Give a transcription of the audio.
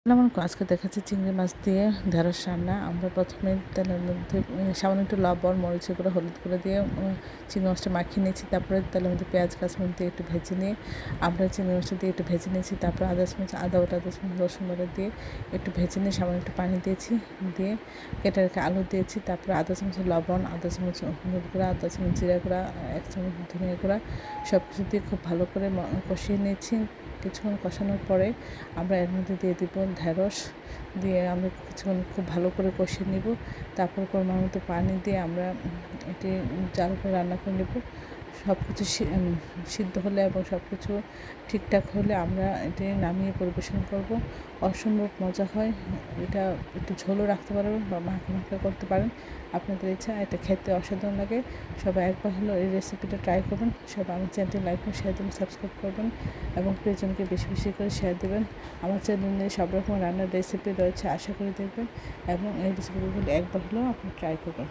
আজকে দেখাচ্ছি চিংড়ি মাছ দিয়ে ঢেঁড়স রান্না। আমরা প্রথমে তেলের মধ্যে সামান্য একটু লবণ, মরিচের গুঁড়ো, হলুদ গুঁড়ো দিয়ে চিংড়ি মাছটা মাখিয়ে নিয়েছি। তারপরে তেলের মধ্যে পেঁয়াজ, কাঁচামরিচ দিয়ে একটু ভেজে নিয়ে আমরা চিংড়ি মাছটা দিয়ে একটু ভেজে নিয়েছি। তারপরে আদা বাটা, 10 চামচ রসুন বাটা দিয়ে একটু ভেজে নিয়ে সামান্য একটু পানি দিয়েছি, দিয়ে কেটে রেখে আলু দিয়েছি। তারপরে আধা চামচ লবণ, আধা চামচ হলুদ গুঁড়া, আধা চামচ জিরা গুঁড়া, 1 চামচ ধনিয়া গুঁড়া সব কিছু দিয়ে খুব ভালো করে কষিয়ে নিয়েছি। কিছুক্ষণ কষানোর পরে আমরা এর মধ্যে দিয়ে দিব ঢেঁড়স, দিয়ে আমরা কিছুক্ষণ খুব ভালো করে কষিয়ে নিব। তারপর পরিমাণ মতো পানি দিয়ে আমরা এটি জাল করে রান্না করে নেব। সব কিছু সিদ্ধ হলে এবং সব কিছু ঠিকঠাক হলে আমরা এটি নামিয়ে পরিবেশন করব। অসম্ভব মজা হয়। এটা একটু ঝোলও রাখতে পারবেন বা মাখা মাখা করতে পারেন, আপনাদের ইচ্ছা। এটা খেতে অসাধারণ লাগে। সবাই একবার হলো এই রেসিপিটা ট্রাই করবেন। সবাই আমার চ্যানেলটি লাইক ও শেয়ার দেবেন, সাবস্ক্রাইব করবেন এবং প্রিয়জনকে বেশি বেশি করে শেয়ার দেবেন। আমার চ্যানেলে সব রকম রান্নার রেসিপি রয়েছে, আশা করি দেখবেন এবং এই রেসিপিগুলো একবার হলেও আপনি ট্রাই করবেন।